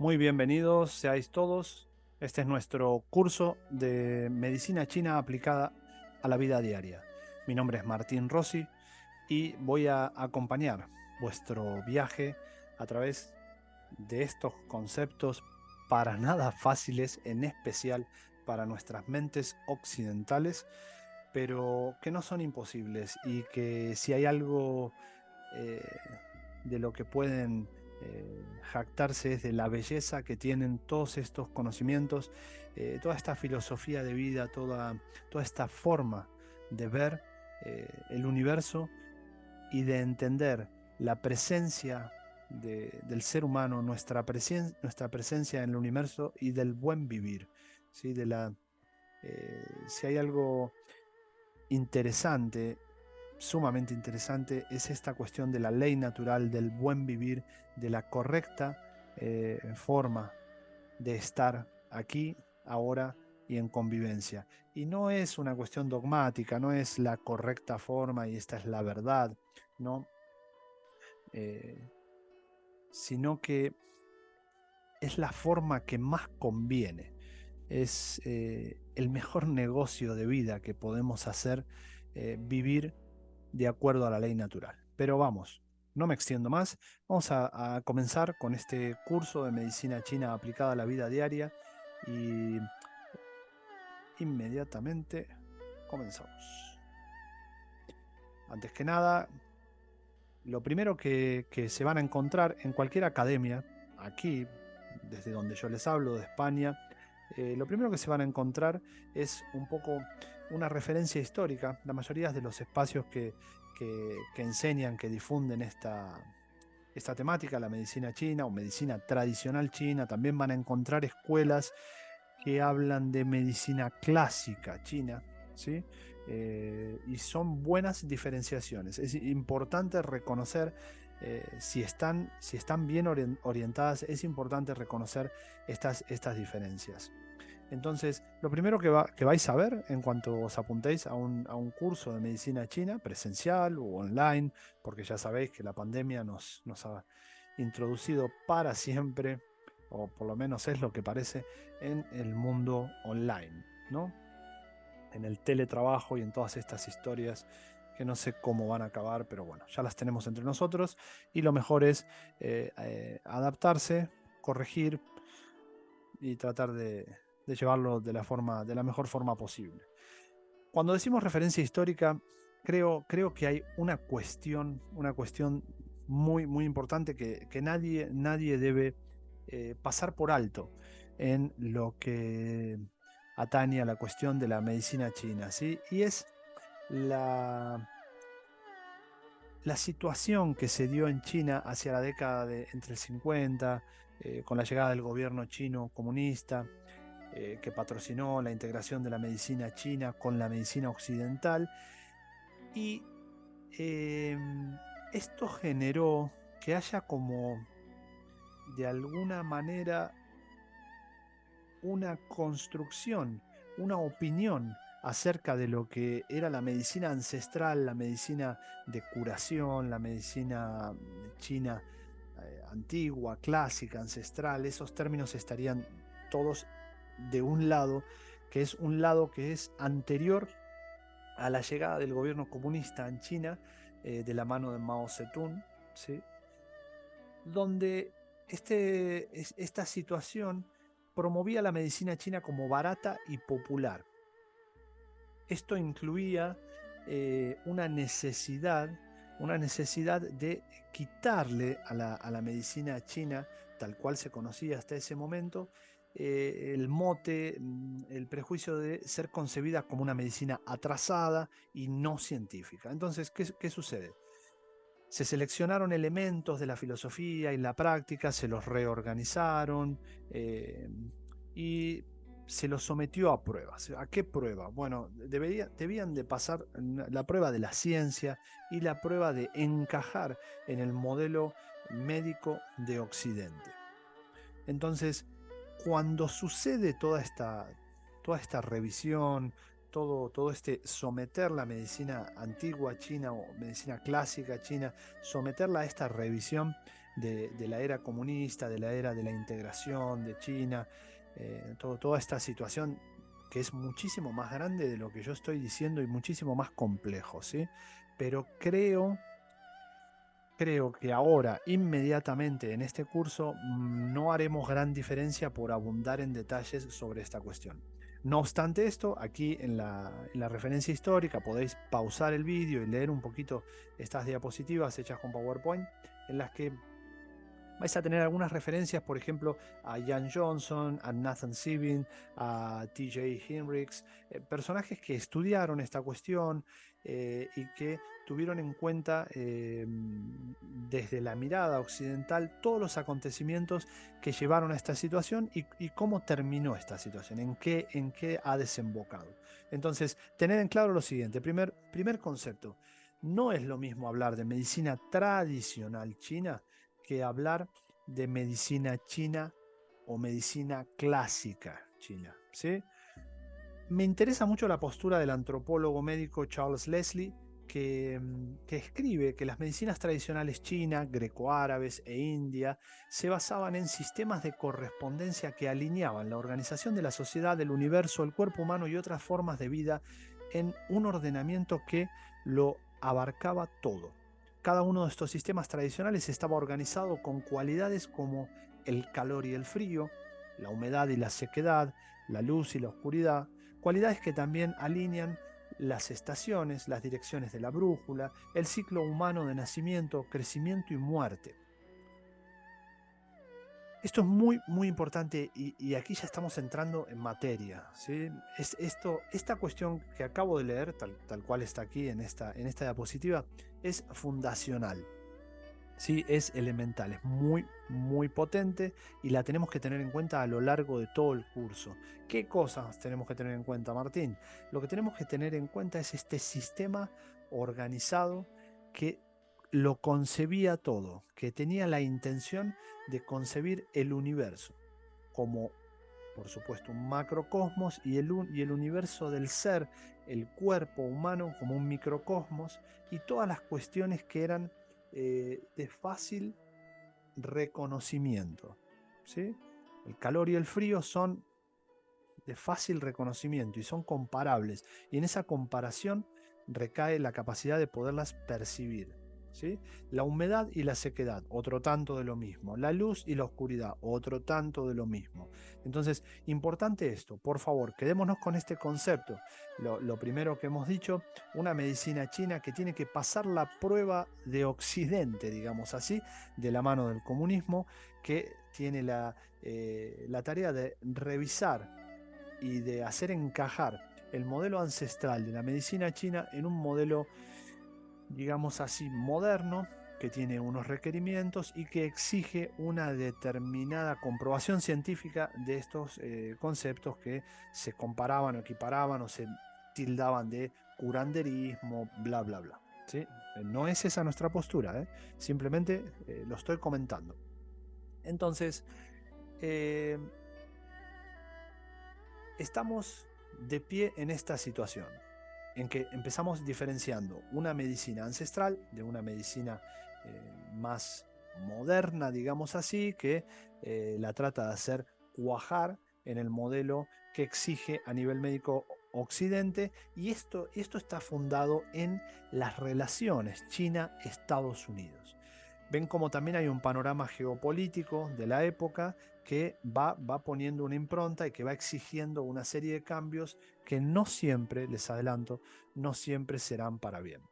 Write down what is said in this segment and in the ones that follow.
Muy bienvenidos seáis todos. Este es nuestro curso de medicina china aplicada a la vida diaria. Mi nombre es Martín Rossi y voy a acompañar vuestro viaje a través de estos conceptos para nada fáciles, en especial para nuestras mentes occidentales, pero que no son imposibles y que si hay algo eh, de lo que pueden jactarse es de la belleza que tienen todos estos conocimientos, toda esta filosofía de vida, toda esta forma de ver el universo y de entender la presencia del ser humano, nuestra presencia en el universo y del buen vivir. ¿Sí? Si hay algo interesante, sumamente interesante, es esta cuestión de la ley natural, del buen vivir, de la correcta forma de estar aquí, ahora y en convivencia. Y no es una cuestión dogmática, no es la correcta forma y esta es la verdad, ¿no? Eh, Sino que es la forma que más conviene, es el mejor negocio de vida que podemos hacer, vivir de acuerdo a la ley natural. Pero vamos, no me extiendo más, vamos a comenzar con este curso de medicina china aplicada a la vida diaria y inmediatamente comenzamos. Antes que nada, lo primero que se van a encontrar en cualquier academia, aquí, desde donde yo les hablo, de España, lo primero que se van a encontrar es un poco una referencia histórica. La mayoría de los espacios que enseñan, que difunden esta temática, la medicina china o medicina tradicional china, también van a encontrar escuelas que hablan de medicina clásica china, ¿sí? Y son buenas diferenciaciones. Es importante reconocer si están bien orientadas, es importante reconocer estas diferencias. Entonces, lo primero que vais a ver en cuanto os apuntéis a un curso de medicina china, presencial o online, porque ya sabéis que la pandemia nos ha introducido para siempre, o por lo menos es lo que parece, en el mundo online, ¿no? En el teletrabajo y en todas estas historias que no sé cómo van a acabar, pero bueno, ya las tenemos entre nosotros y lo mejor es adaptarse, corregir y tratar de llevarlo de la mejor forma posible. Cuando decimos referencia histórica, creo que hay una cuestión muy, muy importante que nadie debe pasar por alto en lo que atañe a la cuestión de la medicina china, ¿sí? Y es la, la situación que se dio en China hacia la década de entre el 50, con la llegada del gobierno chino comunista, que patrocinó la integración de la medicina china con la medicina occidental. Y eh, esto generó que haya como, de alguna manera, una construcción, una opinión acerca de lo que era la medicina ancestral, la medicina de curación, la medicina china antigua, clásica, ancestral. Esos términos estarían todos de un lado, que es un lado que es anterior a la llegada del gobierno comunista en China, de la mano de Mao Zedong, ¿sí? Donde esta situación promovía la medicina china como barata y popular. Esto incluía una necesidad de quitarle a la medicina china, tal cual se conocía hasta ese momento, el mote, el prejuicio de ser concebida como una medicina atrasada y no científica. Entonces, ¿qué sucede? Se seleccionaron elementos de la filosofía y la práctica, se los reorganizaron eh, y se los sometió a pruebas. ¿A qué prueba? Bueno, debían de pasar la prueba de la ciencia y la prueba de encajar en el modelo médico de Occidente. Entonces, cuando sucede toda esta revisión, todo este someter la medicina antigua china o medicina clásica china, someterla a esta revisión, de la era comunista, de la era de la integración de China, toda esta situación que es muchísimo más grande de lo que yo estoy diciendo y muchísimo más complejo, ¿sí? Pero creo que ahora, inmediatamente en este curso, no haremos gran diferencia por abundar en detalles sobre esta cuestión. No obstante esto, aquí en la referencia histórica podéis pausar el vídeo y leer un poquito estas diapositivas hechas con PowerPoint, en las que vais a tener algunas referencias, por ejemplo, a Jan Johnson, a Nathan Sibin, a TJ Hinrichs, personajes que estudiaron esta cuestión y que tuvieron en cuenta desde la mirada occidental todos los acontecimientos que llevaron a esta situación y cómo terminó esta situación, en qué ha desembocado. Entonces, tener en claro lo siguiente, primer concepto, no es lo mismo hablar de medicina tradicional china que hablar de medicina china o medicina clásica china, ¿sí? Me interesa mucho la postura del antropólogo médico Charles Leslie, que escribe que las medicinas tradicionales chinas, grecoárabes e india se basaban en sistemas de correspondencia que alineaban la organización de la sociedad, del universo, el cuerpo humano y otras formas de vida en un ordenamiento que lo abarcaba todo. Cada uno de estos sistemas tradicionales estaba organizado con cualidades como el calor y el frío, la humedad y la sequedad, la luz y la oscuridad, cualidades que también alinean las estaciones, las direcciones de la brújula, el ciclo humano de nacimiento, crecimiento y muerte. Esto es muy importante y aquí ya estamos entrando en materia, ¿sí? Esta cuestión que acabo de leer, tal cual está aquí en esta diapositiva, es fundacional. Sí, es elemental, es muy potente y la tenemos que tener en cuenta a lo largo de todo el curso. ¿Qué cosas tenemos que tener en cuenta, Martín? Lo que tenemos que tener en cuenta es este sistema organizado que lo concebía todo, que tenía la intención de concebir el universo como, por supuesto, un macrocosmos y el universo del ser, el cuerpo humano como un microcosmos y todas las cuestiones que eran de fácil reconocimiento. ¿Sí? El calor y el frío son de fácil reconocimiento y son comparables. Y en esa comparación recae la capacidad de poderlas percibir. ¿Sí? La humedad y la sequedad, otro tanto de lo mismo. La luz y la oscuridad, otro tanto de lo mismo. Entonces, importante esto, por favor, quedémonos con este concepto. Lo primero que hemos dicho, una medicina china que tiene que pasar la prueba de Occidente, digamos así, de la mano del comunismo, que tiene la tarea de revisar y de hacer encajar el modelo ancestral de la medicina china en un modelo, digamos así, moderno, que tiene unos requerimientos y que exige una determinada comprobación científica de estos conceptos que se comparaban o equiparaban o se tildaban de curanderismo, bla, bla, bla. ¿Sí? No es esa nuestra postura, ¿eh? Simplemente lo estoy comentando. Entonces, eh, estamos de pie en esta situación, en que empezamos diferenciando una medicina ancestral de una medicina más moderna, digamos así, que la trata de hacer cuajar en el modelo que exige a nivel médico Occidente, y esto está fundado en las relaciones China-Estados Unidos. Ven como también hay un panorama geopolítico de la época que va poniendo una impronta y que va exigiendo una serie de cambios que no siempre, les adelanto, no siempre serán para bien.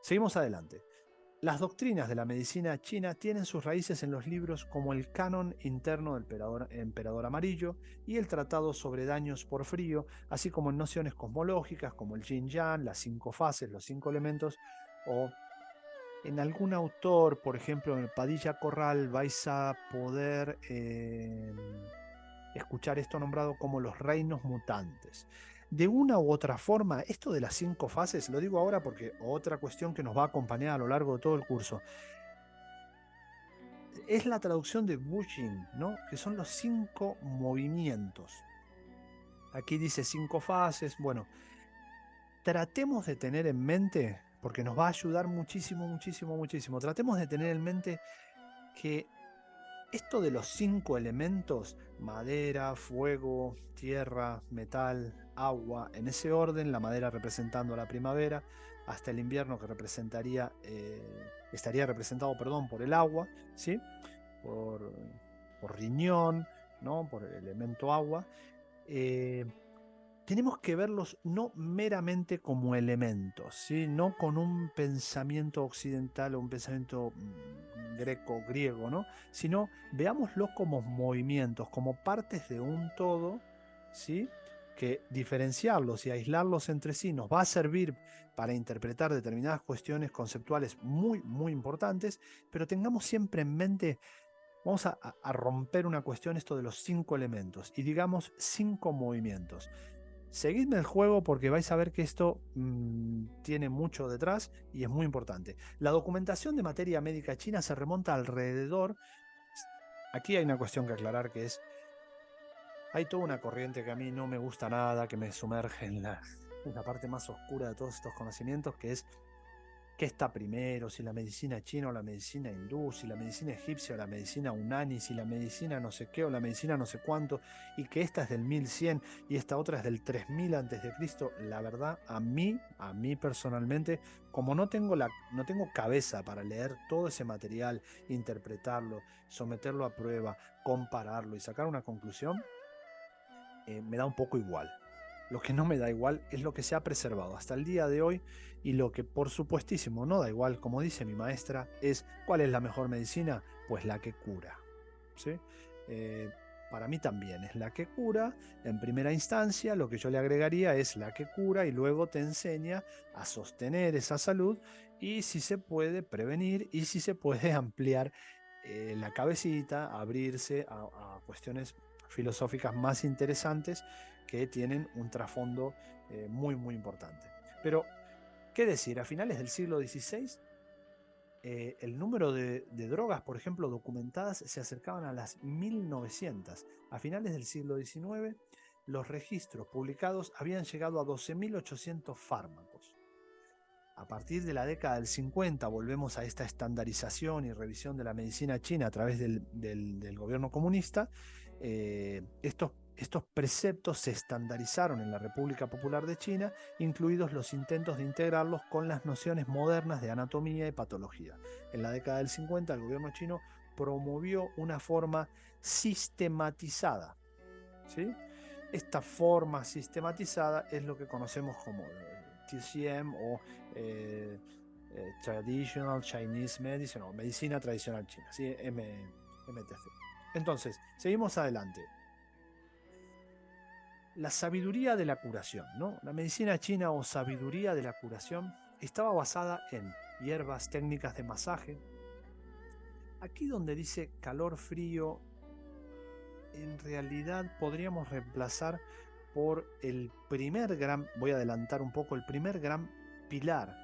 Seguimos adelante. Las doctrinas de la medicina china tienen sus raíces en los libros como el Canon interno del Emperador Amarillo y el Tratado sobre daños por frío, así como en nociones cosmológicas como el Yin Yang, las 5 fases, los 5 elementos, o en algún autor, por ejemplo en el Padilla Corral, vais a poder escuchar esto nombrado como los reinos mutantes. De una u otra forma, esto de las 5 fases, lo digo ahora porque otra cuestión que nos va a acompañar a lo largo de todo el curso, es la traducción de Wujing, ¿no? Que son los 5 movimientos. Aquí dice 5 fases. Bueno, tratemos de tener en mente, porque nos va a ayudar muchísimo, tratemos de tener en mente que esto de los 5 elementos, madera, fuego, tierra, metal, agua, en ese orden, la madera representando la primavera, hasta el invierno que estaría representado, perdón, por el agua, ¿sí? por, por riñón, ¿no? Por el elemento agua. eh, Tenemos que verlos no meramente como elementos, ¿sí? No con un pensamiento occidental o un pensamiento greco-griego, ¿no? Sino veámoslos como movimientos, como partes de un todo, ¿sí? Que diferenciarlos y aislarlos entre sí nos va a servir para interpretar determinadas cuestiones conceptuales muy, muy importantes, pero tengamos siempre en mente, vamos a romper una cuestión, esto de los 5 elementos, y digamos 5 movimientos. Seguidme el juego porque vais a ver que esto tiene mucho detrás y es muy importante. La documentación de materia médica china se remonta alrededor. Aquí hay una cuestión que aclarar, que es, hay toda una corriente que a mí no me gusta nada, que me sumerge en la parte más oscura de todos estos conocimientos, que es qué está primero, si la medicina china o la medicina hindú, si la medicina egipcia o la medicina unani, si la medicina no sé qué o la medicina no sé cuánto, y que esta es del 1100 y esta otra es del 3000 antes de Cristo. La verdad, a mí personalmente, como no tengo cabeza para leer todo ese material, interpretarlo, someterlo a prueba, compararlo y sacar una conclusión, me da un poco igual. Lo que no me da igual es lo que se ha preservado hasta el día de hoy, y lo que por supuestísimo no da igual, como dice mi maestra, es ¿cuál es la mejor medicina? Pues la que cura. ¿Sí? Eh, para mí también es la que cura. En primera instancia, lo que yo le agregaría es la que cura y luego te enseña a sostener esa salud y, si se puede, prevenir, y si se puede, ampliar la cabecita, abrirse a cuestiones filosóficas más interesantes que tienen un trasfondo muy, muy importante. Pero, ¿qué decir? A finales del siglo XVI, el número de drogas, por ejemplo, documentadas se acercaban a las 1900. A finales del siglo XIX, los registros publicados habían llegado a 12.800 fármacos. A partir de la década del 50 volvemos a esta estandarización y revisión de la medicina china a través del gobierno comunista. Estos preceptos se estandarizaron en la República Popular de China, incluidos los intentos de integrarlos con las nociones modernas de anatomía y patología. En la década del 50 el gobierno chino promovió una forma sistematizada, ¿sí? Esta forma sistematizada es lo que conocemos como TCM o eh, Traditional Chinese Medicine, o medicina tradicional china, ¿sí? MTC. Entonces, seguimos adelante. La sabiduría de la curación, ¿no? La medicina china o sabiduría de la curación estaba basada en hierbas, técnicas de masaje. Aquí donde dice calor, frío, en realidad podríamos reemplazar por el primer gran, voy a adelantar un poco, el primer gran pilar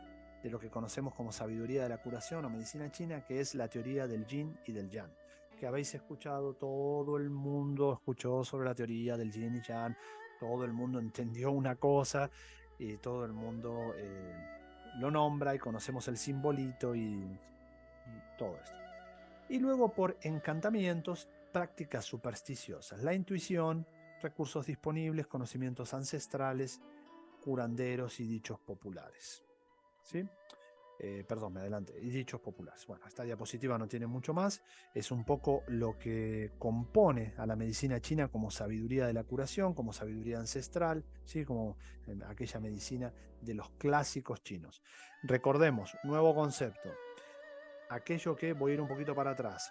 de lo que conocemos como sabiduría de la curación o medicina china, que es la teoría del yin y del yang, que habéis escuchado, todo el mundo escuchó sobre la teoría del yin y yang, todo el mundo entendió una cosa y todo el mundo lo nombra y conocemos el simbolito y todo esto. Y luego por encantamientos, prácticas supersticiosas, la intuición, recursos disponibles, conocimientos ancestrales, curanderos y dichos populares. ¿Sí? Perdón, me adelante. Y dichos populares. Bueno, esta diapositiva no tiene mucho más. Es un poco lo que compone a la medicina china como sabiduría de la curación, como sabiduría ancestral, ¿sí? Como aquella medicina de los clásicos chinos. Recordemos, nuevo concepto. Aquello que, voy a ir un poquito para atrás,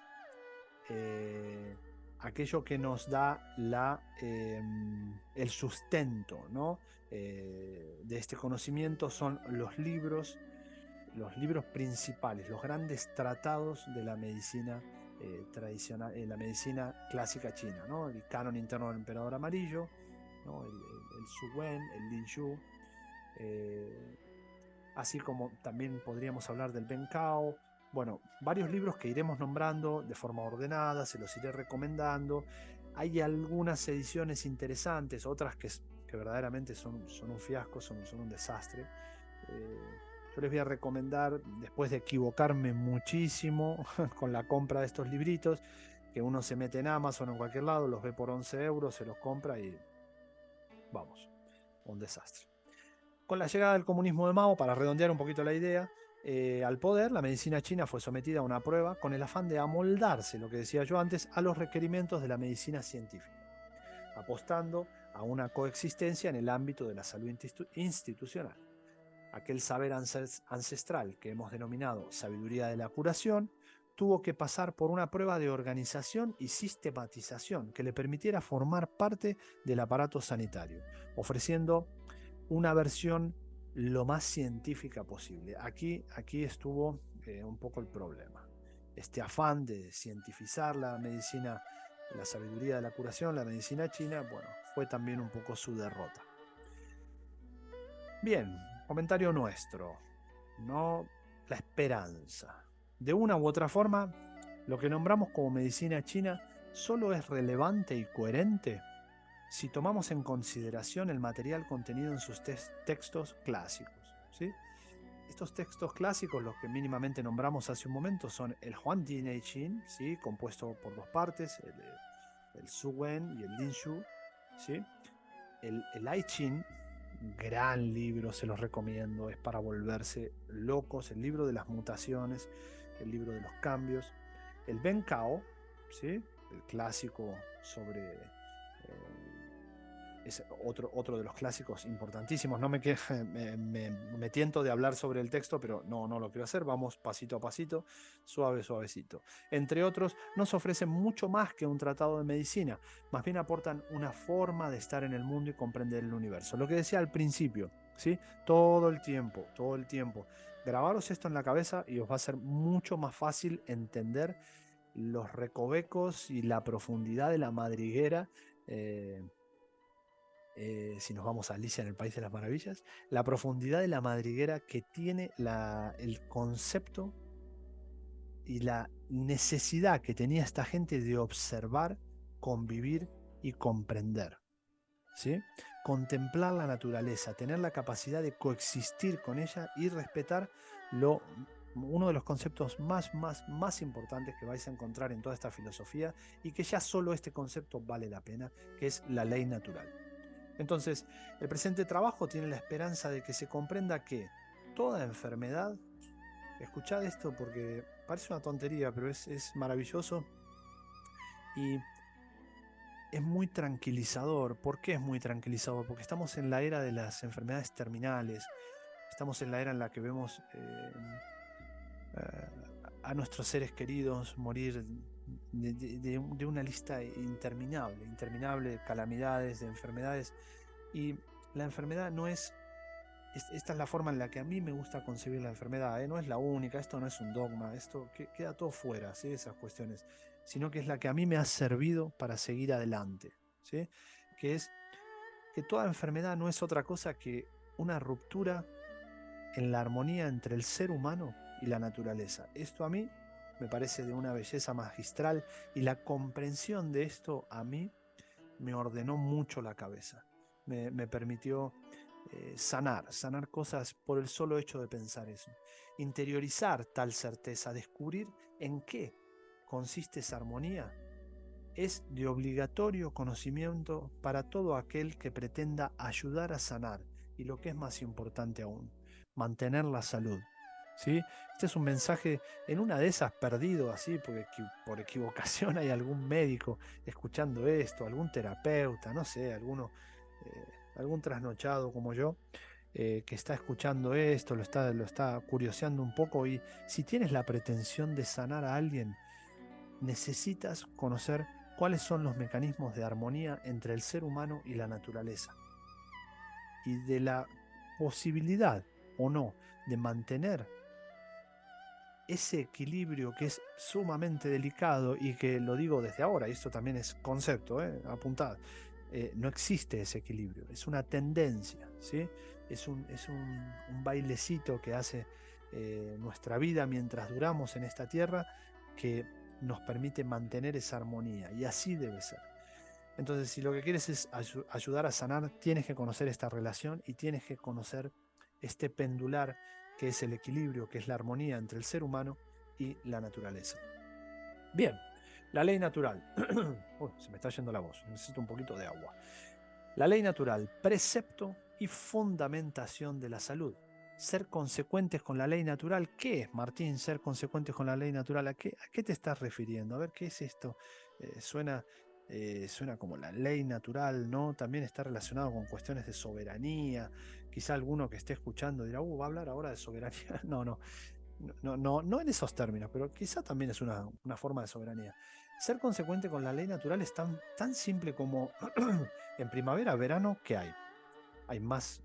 aquello que nos da el sustento, ¿no? De este conocimiento son los libros principales, los grandes tratados de la medicina tradicional, la medicina clásica china, ¿no? El canon interno del emperador amarillo, ¿no? El Su Wen, el Lin Shu, así como también podríamos hablar del Ben Cao. Bueno, varios libros que iremos nombrando de forma ordenada, se los iré recomendando. Hay algunas ediciones interesantes, otras que verdaderamente son un fiasco, son un desastre. Yo les voy a recomendar, después de equivocarme muchísimo con la compra de estos libritos, que uno se mete en Amazon o en cualquier lado, los ve por 11 euros, se los compra y vamos, un desastre. Con la llegada del comunismo de Mao, para redondear un poquito la idea, al poder, la medicina china fue sometida a una prueba con el afán de amoldarse, lo que decía yo antes, a los requerimientos de la medicina científica, apostando a una coexistencia en el ámbito de la salud institucional. Aquel saber ancestral que hemos denominado sabiduría de la curación tuvo que pasar por una prueba de organización y sistematización que le permitiera formar parte del aparato sanitario, ofreciendo una versión lo más científica posible. Aquí estuvo un poco el problema. Este afán de cientificar la medicina, la sabiduría de la curación, la medicina china, bueno, fue también un poco su derrota. Bien, comentario nuestro, ¿no? La esperanza. De una u otra forma, lo que nombramos como medicina china solo es relevante y coherente si tomamos en consideración el material contenido en sus textos clásicos, ¿sí? Estos textos clásicos, los que mínimamente nombramos hace un momento, son el Huangdi Neijin, ¿sí? Compuesto por dos partes, el Su Wen y el Lin Shu, ¿sí? El I Ching, gran libro, se los recomiendo, es para volverse locos, el libro de las mutaciones, el libro de los cambios, el Ben Cao, ¿sí? El clásico sobre es otro de los clásicos importantísimos. No me, me tiento de hablar sobre el texto, pero no lo quiero hacer. Vamos pasito a pasito, suavecito. Entre otros, nos ofrecen mucho más que un tratado de medicina. Más bien aportan una forma de estar en el mundo y comprender el universo. Lo que decía al principio, ¿sí? Todo el tiempo. Grabaros esto en la cabeza y os va a ser mucho más fácil entender los recovecos y la profundidad de la madriguera. Si nos vamos a Alicia en el País de las Maravillas, la profundidad de la madriguera que tiene el concepto y la necesidad que tenía esta gente de observar, convivir y comprender, ¿sí? Contemplar la naturaleza, tener la capacidad de coexistir con ella y respetar uno de los conceptos más importantes que vais a encontrar en toda esta filosofía, y que ya solo este concepto vale la pena, que es la ley natural. Entonces, el presente trabajo tiene la esperanza de que se comprenda que toda enfermedad, escuchad esto porque parece una tontería, pero es maravilloso y es muy tranquilizador. ¿Por qué es muy tranquilizador? Porque estamos en la era de las enfermedades terminales, estamos en la era en la que vemos a nuestros seres queridos morir de una lista interminable de calamidades, de enfermedades. Y la enfermedad no esta es la forma en la que a mí me gusta concebir la enfermedad, ¿eh? No es la única, esto no es un dogma, esto queda todo fuera, ¿sí? Esas cuestiones, sino que es la que a mí me ha servido para seguir adelante, ¿sí? Que es que toda enfermedad no es otra cosa que una ruptura en la armonía entre el ser humano y la naturaleza. Esto a mí me parece de una belleza magistral, y la comprensión de esto a mí me ordenó mucho la cabeza, me permitió sanar cosas por el solo hecho de pensar eso, interiorizar tal certeza, descubrir en qué consiste esa armonía. Es de obligatorio conocimiento para todo aquel que pretenda ayudar a sanar y, lo que es más importante aún, mantener la salud, ¿sí? Este es un mensaje en una de esas perdido así, porque por equivocación hay algún médico escuchando esto, algún terapeuta, no sé, algún trasnochado como yo, que está escuchando esto, lo está curioseando un poco, y si tienes la pretensión de sanar a alguien, necesitas conocer cuáles son los mecanismos de armonía entre el ser humano y la naturaleza, y de la posibilidad o no de mantener ese equilibrio que es sumamente delicado, y que lo digo desde ahora, y esto también es concepto, apuntad, no existe ese equilibrio, es una tendencia, ¿sí? Es un bailecito que hace nuestra vida mientras duramos en esta tierra, que nos permite mantener esa armonía, y así debe ser. Entonces, si lo que quieres es ayudar a sanar, tienes que conocer esta relación y tienes que conocer este pendular que es el equilibrio, que es la armonía entre el ser humano y la naturaleza. Bien, la ley natural. Se me está yendo la voz, necesito un poquito de agua. La ley natural, precepto y fundamentación de la salud. Ser consecuentes con la ley natural. ¿Qué es, Martín, ser consecuentes con la ley natural? ¿A qué te estás refiriendo? A ver, ¿qué es esto? Suena como la ley natural, ¿no? También está relacionado con cuestiones de soberanía. Quizá alguno que esté escuchando dirá, ¿va a hablar ahora de soberanía? No en esos términos, pero quizá también es una forma de soberanía. Ser consecuente con la ley natural es tan simple como en primavera, verano, ¿qué hay? Hay más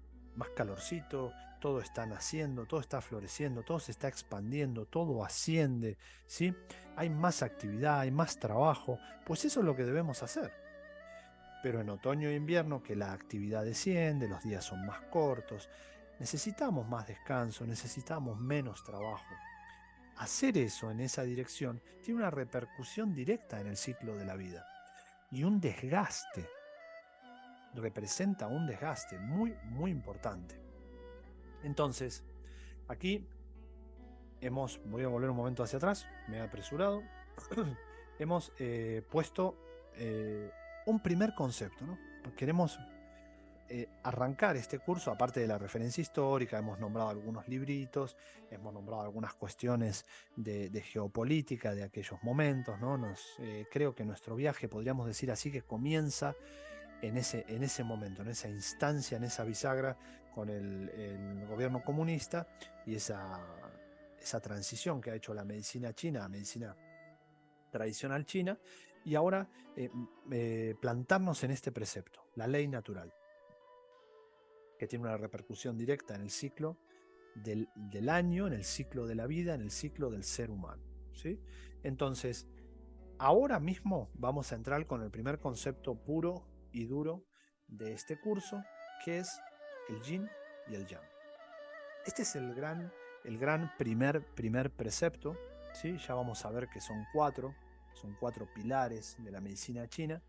calorcito, todo está naciendo, todo está floreciendo, todo se está expandiendo, todo asciende, ¿sí? Hay más actividad, hay más trabajo, pues eso es lo que debemos hacer. Pero en otoño e invierno, que la actividad desciende, los días son más cortos, necesitamos más descanso, necesitamos menos trabajo. Hacer eso en esa dirección tiene una repercusión directa en el ciclo de la vida y un desgaste, representa un desgaste muy, muy importante. Entonces, aquí voy a volver un momento hacia atrás, me he apresurado, hemos puesto un primer concepto, ¿no? Queremos arrancar este curso, aparte de la referencia histórica, hemos nombrado algunos libritos, hemos nombrado algunas cuestiones de geopolítica de aquellos momentos, ¿no? Creo que nuestro viaje, podríamos decir así, que comienza en ese momento, en esa instancia, en esa bisagra con el gobierno comunista y esa transición que ha hecho la medicina china a medicina tradicional china, y ahora plantarnos en este precepto, la ley natural, que tiene una repercusión directa en el ciclo del año, en el ciclo de la vida, en el ciclo del ser humano, ¿sí? Entonces, ahora mismo vamos a entrar con el primer concepto puro y duro de este curso, que es el yin y el yang. Este es el gran primer precepto, ¿sí? Ya vamos a ver que son cuatro pilares de la medicina china.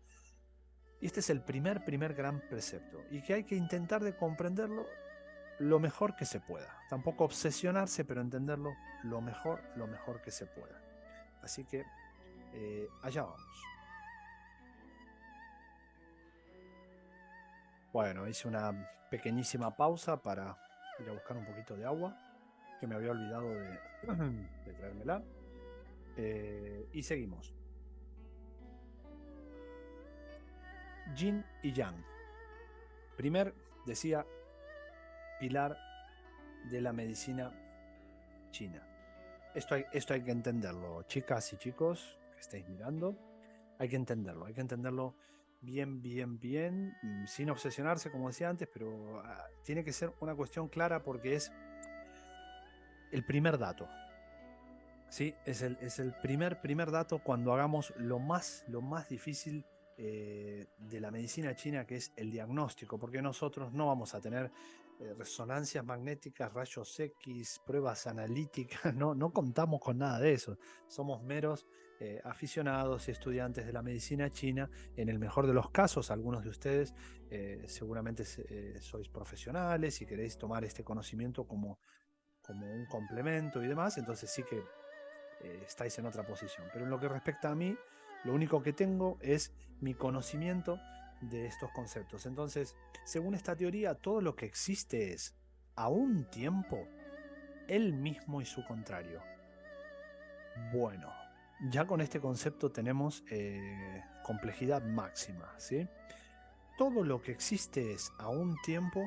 Y este es el primer gran precepto, y que hay que intentar de comprenderlo lo mejor que se pueda. Tampoco obsesionarse, pero entenderlo lo mejor que se pueda. Así que allá vamos. Bueno, hice una pequeñísima pausa para ir a buscar un poquito de agua, que me había olvidado de traérmela. Y seguimos. Yin y Yang. Primer, decía, pilar de la medicina china. Esto hay que entenderlo, chicas y chicos que estáis mirando. Hay que entenderlo bien, sin obsesionarse, como decía antes, pero tiene que ser una cuestión clara porque es el primer dato. ¿Sí? Es el primer dato cuando hagamos lo más difícil de la medicina china, que es el diagnóstico, porque nosotros no vamos a tener resonancias magnéticas, rayos X, pruebas analíticas, no contamos con nada de eso. Somos meros aficionados y estudiantes de la medicina china. En el mejor de los casos, algunos de ustedes seguramente sois profesionales y queréis tomar este conocimiento como un complemento y demás, entonces sí que estáis en otra posición. Pero en lo que respecta a mí, lo único que tengo es mi conocimiento de estos conceptos. Entonces, según esta teoría, todo lo que existe es, a un tiempo, él mismo y su contrario. Bueno, ya con este concepto tenemos complejidad máxima, ¿sí? Todo lo que existe es, a un tiempo,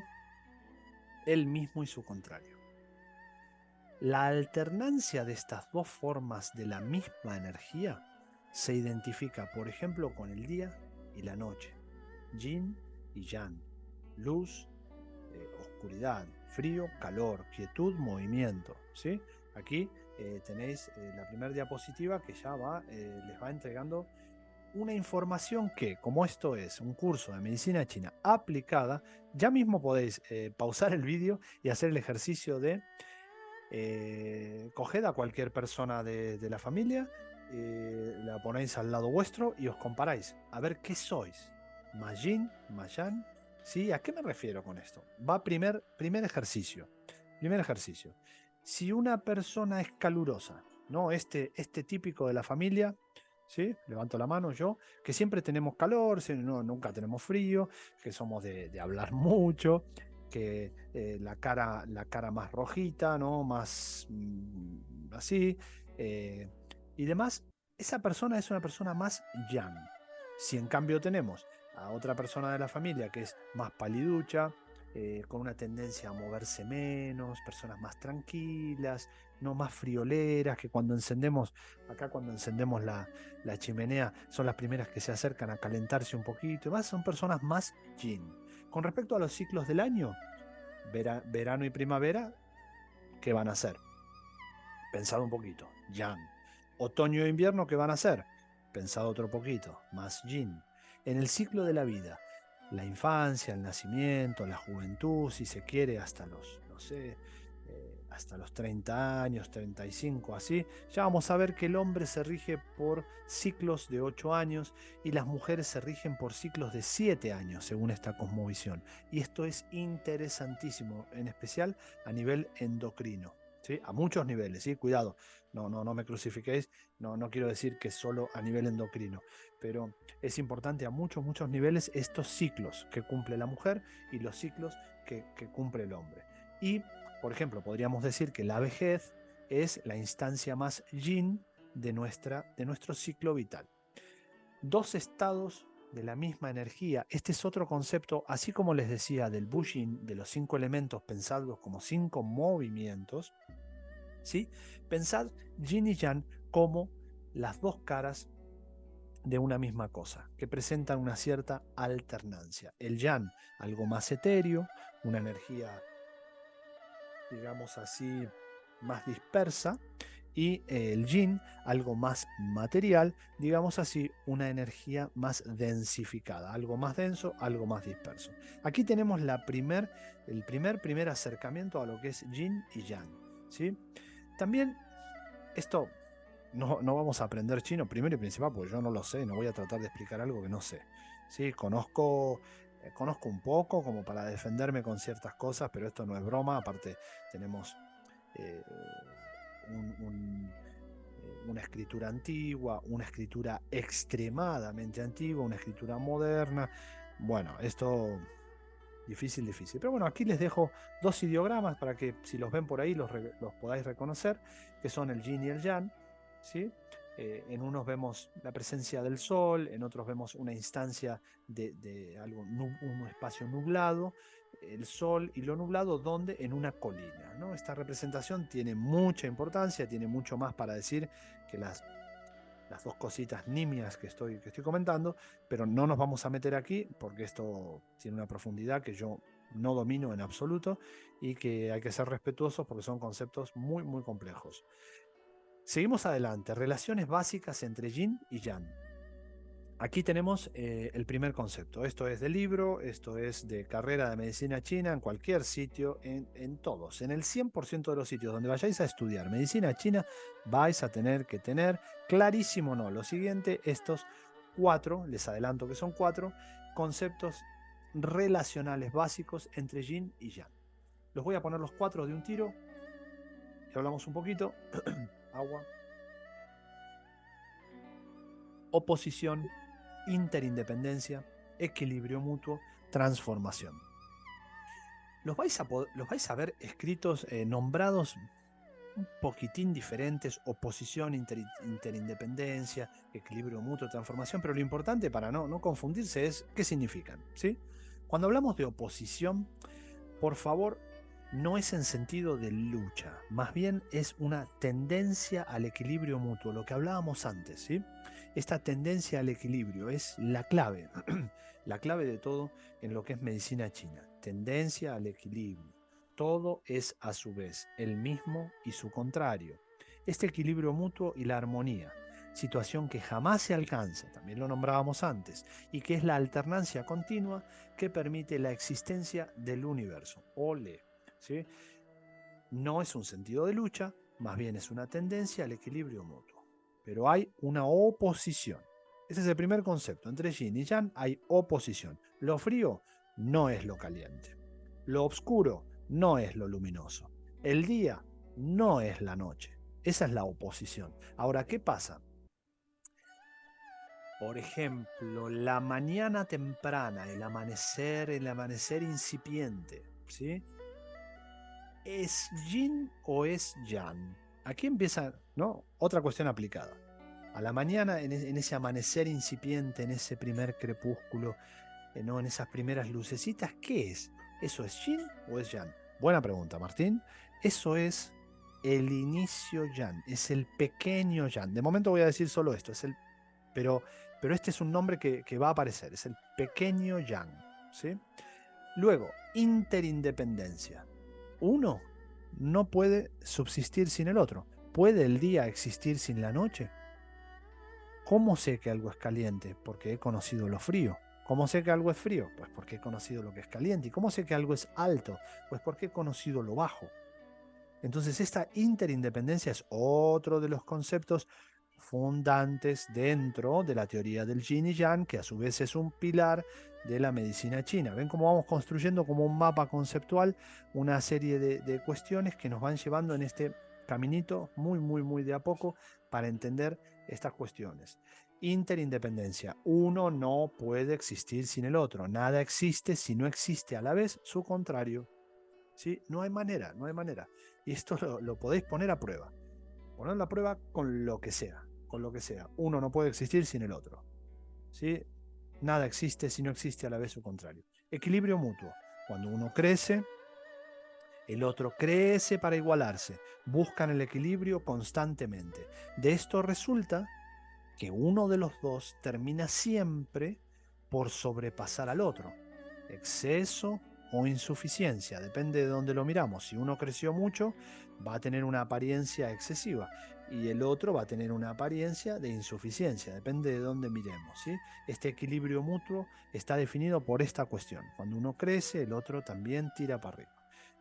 él mismo y su contrario. La alternancia de estas dos formas de la misma energía se identifica, por ejemplo, con el día y la noche, yin y yang, luz, oscuridad, frío, calor, quietud, movimiento, ¿sí? Aquí tenéis la primera diapositiva que ya les va entregando una información que, como esto es un curso de medicina china aplicada, ya mismo podéis pausar el vídeo y hacer el ejercicio de coged a cualquier persona de la familia, la ponéis al lado vuestro y os comparáis a ver qué sois. ¿Más yin, más yang? ¿Sí? ¿A qué me refiero con esto? Va primer ejercicio. Primer ejercicio. Si una persona es calurosa, ¿no? Este típico de la familia, ¿sí? Levanto la mano yo, que siempre tenemos calor, no, nunca tenemos frío, que somos de hablar mucho, que la cara más rojita, ¿no? Más así, eh, y demás. Esa persona es una persona más yang. Si en cambio tenemos a otra persona de la familia que es más paliducha, con una tendencia a moverse menos, personas más tranquilas, no más frioleras, que cuando encendemos, acá cuando encendemos la chimenea, son las primeras que se acercan a calentarse un poquito, y más son personas más yin. Con respecto a los ciclos del año, verano y primavera, ¿qué van a hacer? Pensado un poquito, yang. Otoño e invierno, ¿qué van a hacer? Pensado otro poquito, más yin. En el ciclo de la vida, la infancia, el nacimiento, la juventud, si se quiere, hasta los, no sé, hasta los 30 años, 35, así, ya vamos a ver que el hombre se rige por ciclos de 8 años y las mujeres se rigen por ciclos de 7 años, según esta cosmovisión. Y esto es interesantísimo, en especial a nivel endocrino. ¿Sí? A muchos niveles, ¿sí? Cuidado, no me crucifiquéis, no quiero decir que solo a nivel endocrino, pero es importante a muchos niveles estos ciclos que cumple la mujer y los ciclos que cumple el hombre. Y, por ejemplo, podríamos decir que la vejez es la instancia más yin de nuestro ciclo vital. Dos estados de la misma energía. Este es otro concepto, así como les decía del Bushin, de los 5 elementos pensados como 5 movimientos, ¿sí? Pensad yin y yang como las dos caras de una misma cosa, que presentan una cierta alternancia. El yang, algo más etéreo, una energía, digamos así, más dispersa, y el yin, algo más material, digamos así, una energía más densificada, algo más denso, algo más disperso. Aquí tenemos el primer acercamiento a lo que es yin y yang, ¿sí? También esto no vamos a aprender chino primero y principal, porque yo no lo sé, no voy a tratar de explicar algo que no sé. ¿Sí? Conozco un poco como para defenderme con ciertas cosas, pero esto no es broma, aparte tenemos eh, una escritura antigua, una escritura extremadamente antigua, una escritura moderna. Bueno, esto difícil. Pero bueno, aquí les dejo dos ideogramas para que si los ven por ahí los podáis reconocer, que son el yin y el yang, ¿sí? En unos vemos la presencia del sol, en otros vemos una instancia de algo, un espacio nublado, el sol y lo nublado, donde en una colina, ¿no? Esta representación tiene mucha importancia, tiene mucho más para decir que las dos cositas nimias que estoy comentando, pero no nos vamos a meter aquí porque esto tiene una profundidad que yo no domino en absoluto y que hay que ser respetuosos porque son conceptos muy complejos. Seguimos adelante, relaciones básicas entre yin y yang. Aquí tenemos el primer concepto. Esto es de libro, esto es de carrera de medicina china, en cualquier sitio, en todos. En el 100% de los sitios donde vayáis a estudiar medicina china, vais a tener que tener clarísimo, no, lo siguiente, estos 4, les adelanto que son 4, conceptos relacionales básicos entre yin y yang. Los voy a poner los 4 de un tiro y hablamos un poquito. Agua. Oposición, interindependencia, equilibrio mutuo, transformación. Los vais a ver escritos, nombrados un poquitín diferentes: oposición, interindependencia, equilibrio mutuo, transformación, pero lo importante para no confundirse es qué significan, ¿sí? Cuando hablamos de oposición, por favor, no es en sentido de lucha, más bien es una tendencia al equilibrio mutuo, lo que hablábamos antes, ¿sí? Esta tendencia al equilibrio es la clave, la clave de todo en lo que es medicina china, tendencia al equilibrio. Todo es a su vez el mismo y su contrario. Este equilibrio mutuo y la armonía, situación que jamás se alcanza, también lo nombrábamos antes, y que es la alternancia continua que permite la existencia del universo. Ole, ¿sí? No es un sentido de lucha, más bien es una tendencia al equilibrio mutuo. Pero hay una oposición. Ese es el primer concepto. Entre yin y yang hay oposición. Lo frío no es lo caliente. Lo oscuro no es lo luminoso. El día no es la noche. Esa es la oposición. Ahora, ¿qué pasa? Por ejemplo, la mañana temprana, el amanecer incipiente, ¿sí? ¿Es yin o es yang? Aquí empieza, ¿no? Otra cuestión aplicada. A la mañana, en ese amanecer incipiente, en ese primer crepúsculo, ¿no? En esas primeras lucecitas, ¿qué es? ¿Eso es yin o es yang? Buena pregunta, Martín. Eso es el inicio yang, es el pequeño yang. De momento voy a decir solo esto, pero, pero este es un nombre que va a aparecer, es el pequeño yang, ¿sí? Luego, interindependencia. Uno no puede subsistir sin el otro. ¿Puede el día existir sin la noche? ¿Cómo sé que algo es caliente? Porque he conocido lo frío. ¿Cómo sé que algo es frío? Pues porque he conocido lo que es caliente. ¿Y cómo sé que algo es alto? Pues porque he conocido lo bajo. Entonces esta interindependencia es otro de los conceptos fundantes dentro de la teoría del yin y yang, que a su vez es un pilar de la medicina china. Ven cómo vamos construyendo como un mapa conceptual una serie de cuestiones que nos van llevando en este caminito muy, muy, muy de a poco para entender estas cuestiones. Interindependencia. Uno no puede existir sin el otro. Nada existe si no existe a la vez su contrario. ¿Sí? No hay manera, no hay manera. Y esto lo podéis poner a prueba. Ponerlo a prueba con lo que sea, con lo que sea. Uno no puede existir sin el otro. ¿Sí? Nada existe si no existe a la vez su contrario. Equilibrio mutuo. Cuando uno crece, el otro crece para igualarse. Buscan el equilibrio constantemente. De esto resulta que uno de los dos termina siempre por sobrepasar al otro. Exceso o insuficiencia, depende de dónde lo miramos. Si uno creció mucho, va a tener una apariencia excesiva y el otro va a tener una apariencia de insuficiencia, depende de dónde miremos. ¿Sí? Este equilibrio mutuo está definido por esta cuestión. Cuando uno crece, el otro también tira para arriba.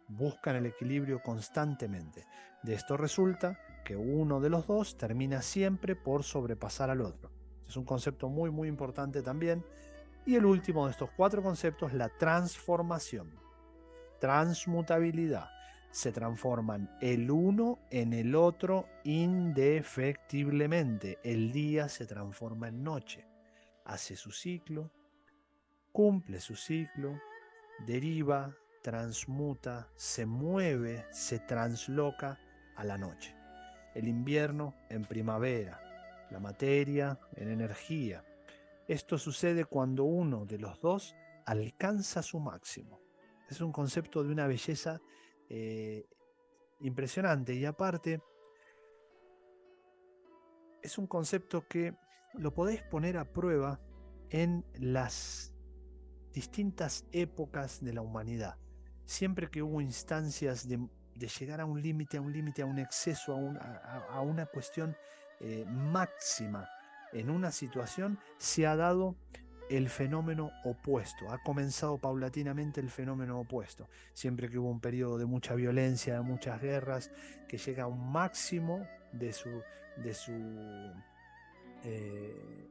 Buscan el equilibrio constantemente. De esto resulta que uno de los dos termina siempre por sobrepasar al otro. Es un concepto muy, muy importante también. Y el último de estos cuatro conceptos, la transformación, transmutabilidad. Se transforman el uno en el otro indefectiblemente. El día se transforma en noche, hace su ciclo, cumple su ciclo, deriva, transmuta, se mueve, se transloca a la noche. El invierno en primavera, la materia en energía. Esto sucede cuando uno de los dos alcanza su máximo. Es un concepto de una belleza eh, impresionante y aparte es un concepto que lo podéis poner a prueba en las distintas épocas de la humanidad. Siempre que hubo instancias de llegar a un límite, a un límite, a un exceso, a una cuestión máxima en una situación, se ha dado el fenómeno opuesto. Ha comenzado paulatinamente el fenómeno opuesto. Siempre que hubo un periodo de mucha violencia, de muchas guerras, que llega a un máximo de su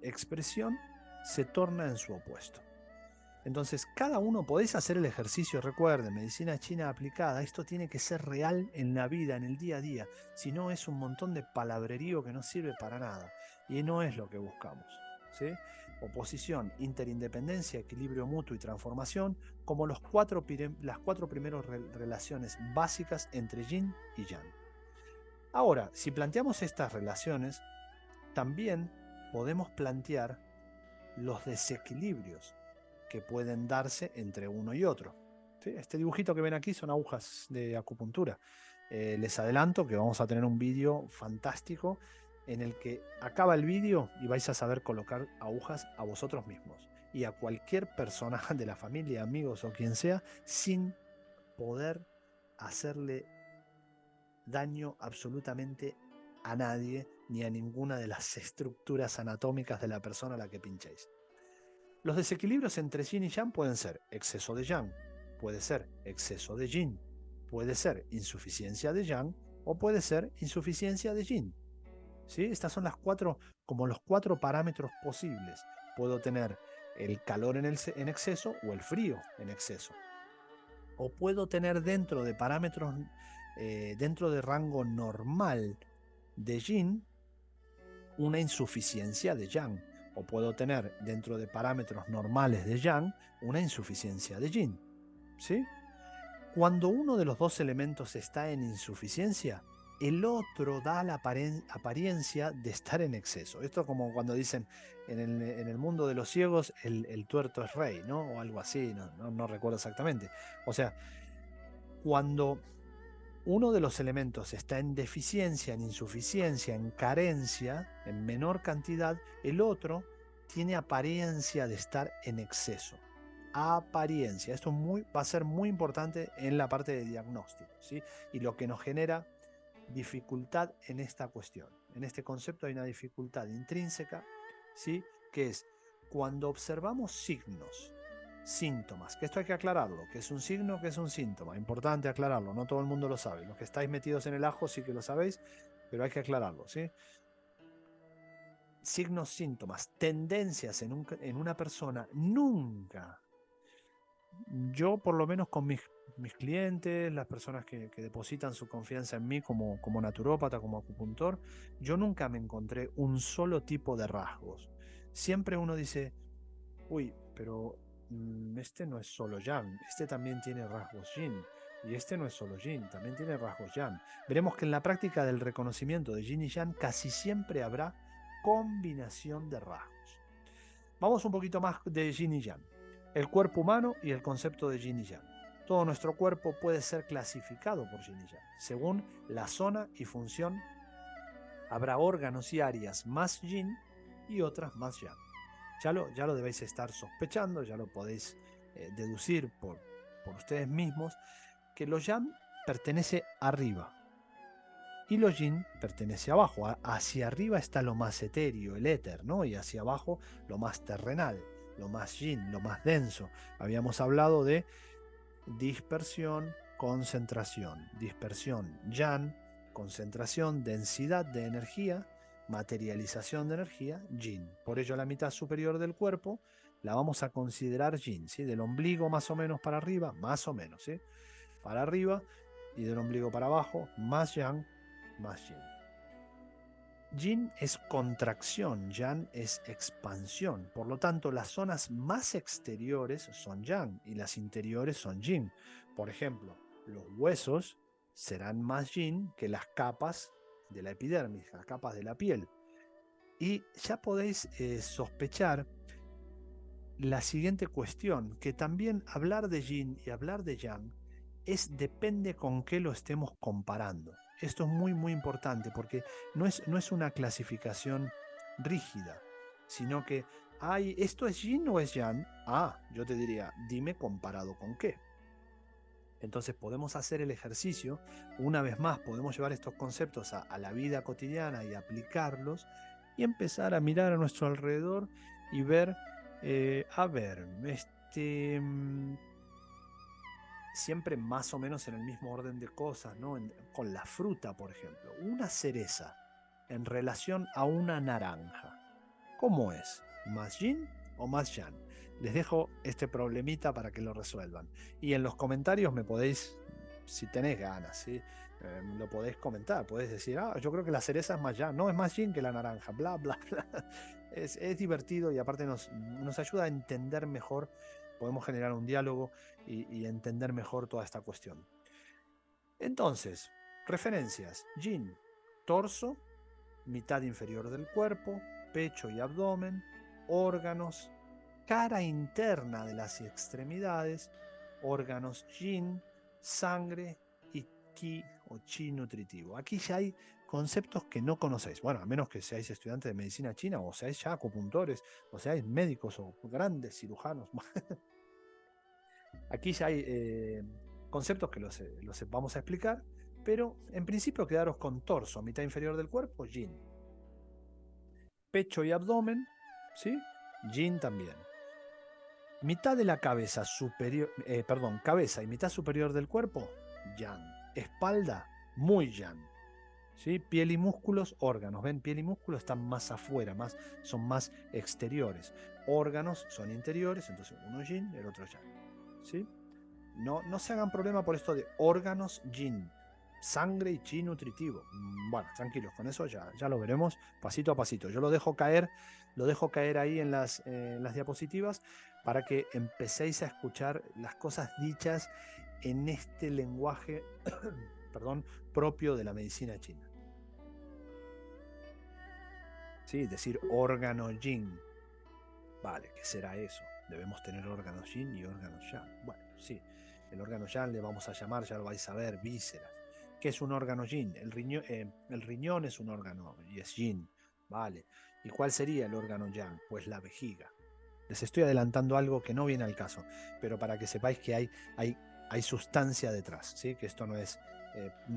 expresión, se torna en su opuesto. Entonces, cada uno podéis hacer el ejercicio, recuerden, medicina china aplicada, esto tiene que ser real en la vida, en el día a día, si no es un montón de palabrerío que no sirve para nada, y no es lo que buscamos, ¿sí? Oposición, interindependencia, equilibrio mutuo y transformación, como las cuatro primeras relaciones básicas entre yin y yang. Ahora, si planteamos estas relaciones, también podemos plantear los desequilibrios que pueden darse entre uno y otro. ¿Sí? Este dibujito que ven aquí son agujas de acupuntura. Les adelanto que vamos a tener un vídeo fantástico en el que acaba el vídeo y vais a saber colocar agujas a vosotros mismos y a cualquier persona de la familia, amigos o quien sea, sin poder hacerle daño absolutamente a nadie ni a ninguna de las estructuras anatómicas de la persona a la que pinchéis. Los desequilibrios entre yin y yang pueden ser exceso de yang, puede ser exceso de yin, puede ser insuficiencia de yang o puede ser insuficiencia de yin. ¿Sí? Estas son como los cuatro parámetros posibles. Puedo tener el calor en exceso o el frío en exceso. O puedo tener dentro de parámetros dentro del rango normal de yin, una insuficiencia de yang. O puedo tener dentro de parámetros normales de yang una insuficiencia de yin. ¿Sí? Cuando uno de los dos elementos está en insuficiencia, el otro da la apariencia de estar en exceso. Esto es como cuando dicen en el mundo de los ciegos el tuerto es rey, ¿no? O algo así, no recuerdo exactamente. O sea, cuando uno de los elementos está en deficiencia, en insuficiencia, en carencia, en menor cantidad, el otro tiene apariencia de estar en exceso. Apariencia. Esto va a ser muy importante en la parte de diagnóstico, ¿sí? Y lo que nos genera dificultad en esta cuestión. En este concepto hay una dificultad intrínseca, ¿sí? Que es cuando observamos signos, síntomas, que esto hay que aclararlo, que es un signo, que es un síntoma, importante aclararlo, no todo el mundo lo sabe, los que estáis metidos en el ajo sí que lo sabéis, pero hay que aclararlo, ¿sí? Signos, síntomas, tendencias en una persona, nunca, yo por lo menos con mis clientes, las personas que depositan su confianza en mí como naturópata, como acupuntor, yo nunca me encontré un solo tipo de rasgos. Siempre uno dice, uy, pero este no es solo Yang, este también tiene rasgos Yin. Y este no es solo Yin, también tiene rasgos Yang. Veremos que en la práctica del reconocimiento de Yin y Yang casi siempre habrá combinación de rasgos. Vamos un poquito más de Yin y Yang. El cuerpo humano y el concepto de Yin y Yang. Todo nuestro cuerpo puede ser clasificado por Yin y Yang. Según la zona y función, habrá órganos y áreas más Yin y otras más Yang. Ya lo debéis estar sospechando, ya lo podéis deducir por ustedes mismos, que lo Yang pertenece arriba y lo Yin pertenece abajo. Hacia arriba está lo más etéreo, el éter, ¿no? Y hacia abajo lo más terrenal, lo más Yin, lo más denso. Habíamos hablado de dispersión, concentración. Dispersión, Yang, concentración, densidad de energía, materialización de energía, Yin. Por ello la mitad superior del cuerpo la vamos a considerar Yin, ¿sí? Del ombligo más o menos para arriba, más o menos, ¿sí? Para arriba, y del ombligo para abajo, más Yang, más Yin. Yin es contracción, Yang es expansión. Por lo tanto, las zonas más exteriores son Yang y las interiores son Yin. Por ejemplo, los huesos serán más Yin que las capas de la epidermis, las capas de la piel. Y ya podéis sospechar la siguiente cuestión, que también hablar de Yin y hablar de Yang depende con qué lo estemos comparando. Esto es muy importante porque no es una clasificación rígida, sino que ¿esto es Yin o es Yang? Yo te diría, dime comparado con qué. Entonces podemos hacer el ejercicio, una vez más podemos llevar estos conceptos a la vida cotidiana y aplicarlos y empezar a mirar a nuestro alrededor y ver, siempre más o menos en el mismo orden de cosas, ¿no? Con la fruta, por ejemplo, una cereza en relación a una naranja, ¿cómo es? ¿Más yin o más yang? Les dejo este problemita para que lo resuelvan. Y en los comentarios me podéis, si tenéis ganas, ¿sí? Lo podéis comentar, podéis decir, yo creo que la cereza es más yang, no, es más yin que la naranja, bla, bla, bla. Es divertido y aparte nos ayuda a entender mejor, podemos generar un diálogo y entender mejor toda esta cuestión. Entonces, referencias, yin, torso, mitad inferior del cuerpo, pecho y abdomen, órganos, cara interna de las extremidades, órganos yin, sangre y ki o chi nutritivo. Aquí ya hay conceptos que no conocéis. Bueno, a menos que seáis estudiantes de medicina china o seáis ya acupuntores o seáis médicos o grandes cirujanos. Aquí ya hay conceptos que los vamos a explicar, pero en principio quedaros con torso, mitad inferior del cuerpo, yin. Pecho y abdomen, ¿sí? Yin también. Mitad de la cabeza superior, cabeza y mitad superior del cuerpo, yang. Espalda, muy yang. ¿Sí? Piel y músculos, órganos. ¿Ven? Piel y músculos están más afuera, son más exteriores. Órganos son interiores, entonces uno yin, el otro yang. ¿Sí? No se hagan problema por esto de órganos yin. sangre y chi nutritivo. Bueno, tranquilos, con eso ya lo veremos pasito a pasito. Yo lo dejo caer ahí en las diapositivas para que empecéis a escuchar las cosas dichas en este lenguaje perdón, propio de la medicina china. ¿Sí? Decir órgano yin. Vale, ¿qué será eso? Debemos tener órganos yin y órganos yang. Bueno, sí, el órgano yang le vamos a llamar, ya lo vais a ver, vísceras. ¿Qué es un órgano yin? El riñón es un órgano y es yin. Vale. ¿Y cuál sería el órgano yang? Pues la vejiga. Les estoy adelantando algo que no viene al caso, pero para que sepáis que hay sustancia detrás, ¿sí? Que esto no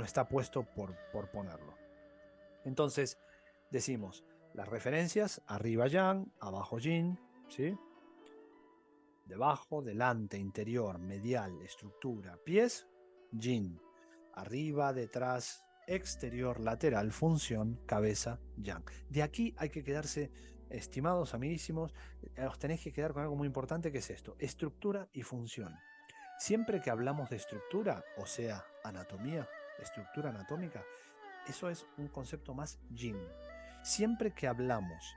está puesto por ponerlo. Entonces, decimos las referencias, arriba yang, abajo yin, ¿sí? Debajo, delante, interior, medial, estructura, pies, yin. Arriba, detrás, exterior, lateral, función, cabeza, yang. De aquí hay que quedarse, estimados amiguísimos, os tenéis que quedar con algo muy importante que es esto, estructura y función. Siempre que hablamos de estructura, o sea, anatomía, estructura anatómica, eso es un concepto más yin. Siempre que hablamos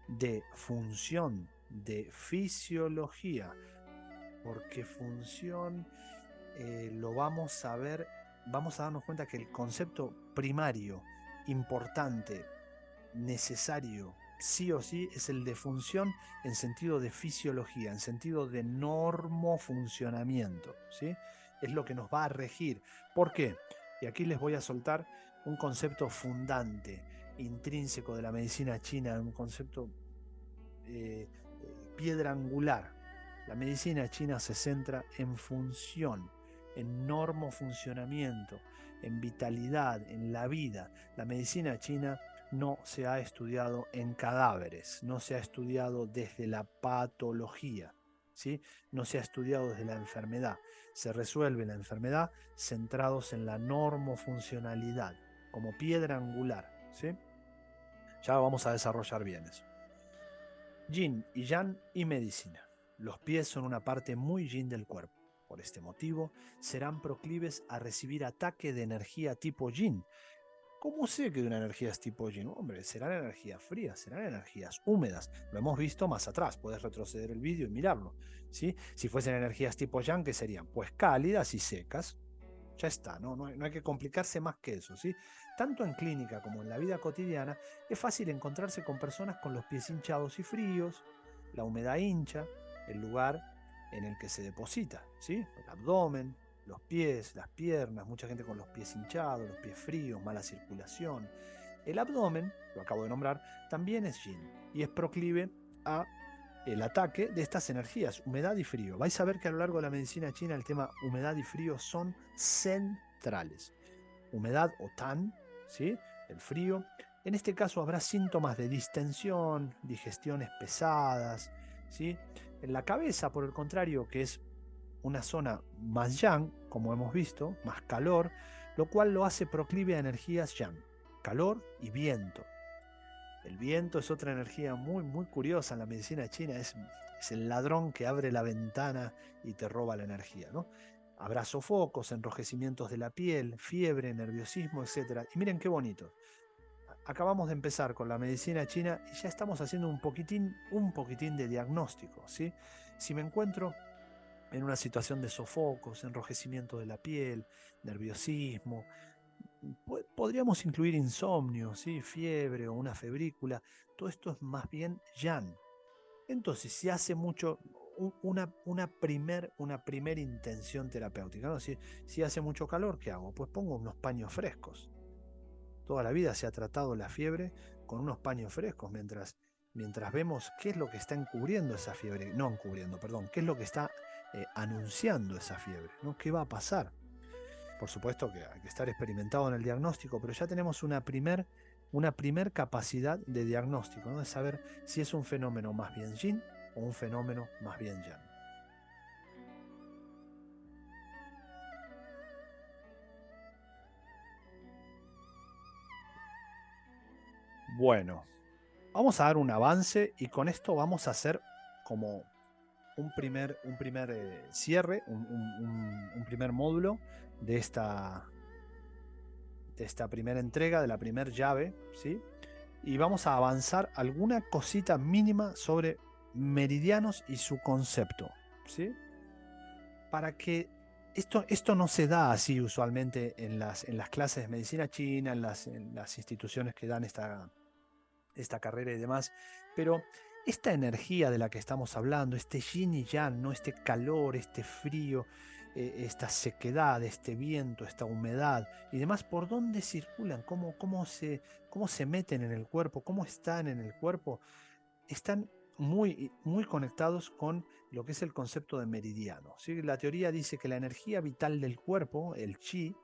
de función, de fisiología, porque función lo vamos a ver, vamos a darnos cuenta que el concepto primario, importante, necesario, sí o sí, es el de función en sentido de fisiología, en sentido de normofuncionamiento, ¿sí? Es lo que nos va a regir. ¿Por qué? Y aquí les voy a soltar un concepto fundante, intrínseco de la medicina china, un concepto piedra angular. La medicina china se centra en función, en normofuncionamiento, en vitalidad, en la vida. La medicina china no se ha estudiado en cadáveres, no se ha estudiado desde la patología, ¿sí? No se ha estudiado desde la enfermedad. Se resuelve la enfermedad centrados en la normofuncionalidad, como piedra angular, ¿sí? Ya vamos a desarrollar bien eso. Yin y Yang y medicina. Los pies son una parte muy yin del cuerpo. Por este motivo, serán proclives a recibir ataque de energía tipo yin. ¿Cómo sé que una energía es tipo yin? Hombre, serán energías frías, serán energías húmedas. Lo hemos visto más atrás, puedes retroceder el vídeo y mirarlo, ¿sí? Si fuesen energías tipo yang, ¿qué serían? Pues cálidas y secas. Ya está, no hay que complicarse más que eso, ¿sí? Tanto en clínica como en la vida cotidiana es fácil encontrarse con personas con los pies hinchados y fríos, la humedad hincha, el lugar en el que se deposita, ¿sí? El abdomen, los pies, las piernas, mucha gente con los pies hinchados, los pies fríos, mala circulación. El abdomen, lo acabo de nombrar, también es yin y es proclive a el ataque de estas energías, humedad y frío. Vais a ver que a lo largo de la medicina china el tema humedad y frío son centrales. Humedad o tan, ¿sí? El frío. En este caso habrá síntomas de distensión, digestiones pesadas, ¿sí? En la cabeza, por el contrario, que es una zona más yang, como hemos visto, más calor, lo cual lo hace proclive a energías yang, calor y viento. El viento es otra energía muy, muy curiosa en la medicina china, es el ladrón que abre la ventana y te roba la energía, ¿no? Habrá sofocos, enrojecimientos de la piel, fiebre, nerviosismo, etc. Y miren qué bonito. Acabamos de empezar con la medicina china y ya estamos haciendo un poquitín de diagnóstico, ¿sí? Si me encuentro en una situación de sofocos, enrojecimiento de la piel, nerviosismo, podríamos incluir insomnio, ¿sí? Fiebre o una febrícula. Todo esto es más bien yang. Entonces, si hace mucho, una primer intención terapéutica, ¿no? Si hace mucho calor, ¿qué hago? Pues pongo unos paños frescos. Toda la vida se ha tratado la fiebre con unos paños frescos, mientras vemos qué es lo que está encubriendo esa fiebre, no encubriendo, perdón, qué es lo que está anunciando esa fiebre, ¿no? ¿Qué va a pasar? Por supuesto que hay que estar experimentado en el diagnóstico, pero ya tenemos una primer capacidad de diagnóstico, ¿no? De saber si es un fenómeno más bien yin o un fenómeno más bien yang. Bueno, vamos a dar un avance y con esto vamos a hacer como un primer cierre, un primer módulo de esta, de esta primera entrega, de la primera llave, ¿sí? Y vamos a avanzar alguna cosita mínima sobre meridianos y su concepto, ¿sí? Para que esto no se da así usualmente en las clases de medicina china, en las instituciones que dan esta carrera y demás, pero esta energía de la que estamos hablando, este yin y yang, ¿no? Este calor, este frío, esta sequedad, este viento, esta humedad y demás, ¿por dónde circulan? Cómo se meten en el cuerpo? ¿Cómo están en el cuerpo? Están muy conectados con lo que es el concepto de meridiano, ¿sí? La teoría dice que la energía vital del cuerpo, el chi,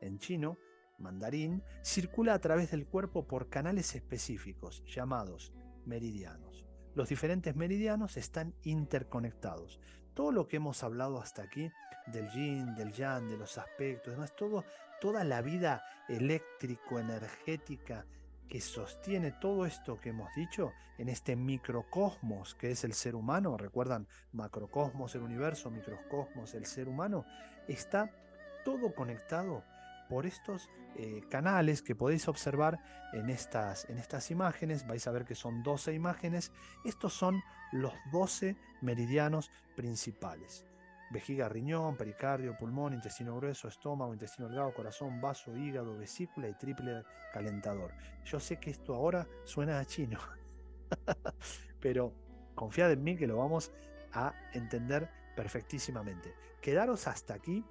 en chino, mandarín, circula a través del cuerpo por canales específicos llamados meridianos. Los diferentes meridianos están interconectados. Todo lo que hemos hablado hasta aquí, del yin, del yang, de los aspectos, demás, toda la vida eléctrico-energética que sostiene todo esto que hemos dicho en este microcosmos que es el ser humano, recuerdan, macrocosmos el universo, microcosmos el ser humano, está todo conectado por estos canales que podéis observar en estas imágenes. Vais a ver que son 12 imágenes. Estos son los 12 meridianos principales: vejiga, riñón, pericardio, pulmón, intestino grueso, estómago, intestino delgado, corazón, vaso, hígado, vesícula y triple calentador. Yo sé que esto ahora suena a chino, pero confiad en mí que lo vamos a entender perfectísimamente. Quedaros hasta aquí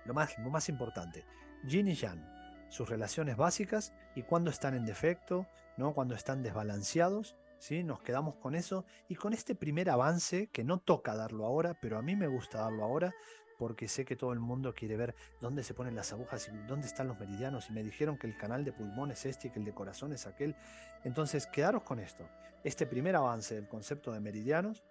lo más importante: yin y yang, sus relaciones básicas y cuando están en defecto, ¿no? Cuando están desbalanceados, ¿sí? Nos quedamos con eso y con este primer avance que no toca darlo ahora, pero a mí me gusta darlo ahora porque sé que todo el mundo quiere ver dónde se ponen las agujas y dónde están los meridianos, y me dijeron que el canal de pulmón es este y que el de corazón es aquel. Entonces, quedaros con esto, este primer avance del concepto de meridianos,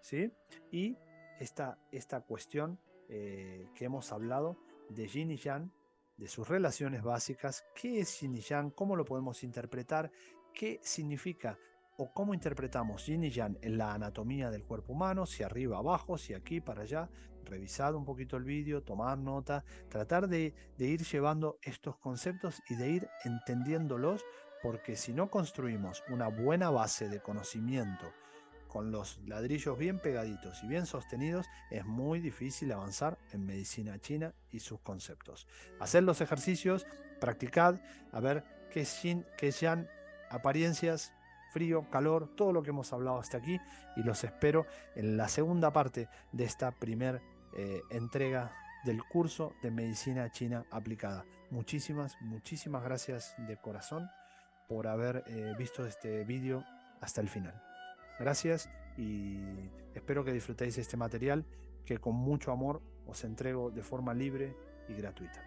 ¿sí? Y esta cuestión que hemos hablado de yin y yang, de sus relaciones básicas, qué es yin y yang, cómo lo podemos interpretar, qué significa o cómo interpretamos yin y yang en la anatomía del cuerpo humano, si arriba, abajo, si aquí, para allá. Revisad un poquito el vídeo, tomar nota, tratar de ir llevando estos conceptos y de ir entendiéndolos, porque si no construimos una buena base de conocimiento con los ladrillos bien pegaditos y bien sostenidos, es muy difícil avanzar en medicina china y sus conceptos. Haced los ejercicios, practicad, a ver qué es yin, qué es yang, apariencias, frío, calor, todo lo que hemos hablado hasta aquí, y los espero en la segunda parte de esta primer entrega del curso de medicina china aplicada. Muchísimas gracias de corazón por haber visto este vídeo hasta el final. Gracias y espero que disfrutéis este material que con mucho amor os entrego de forma libre y gratuita.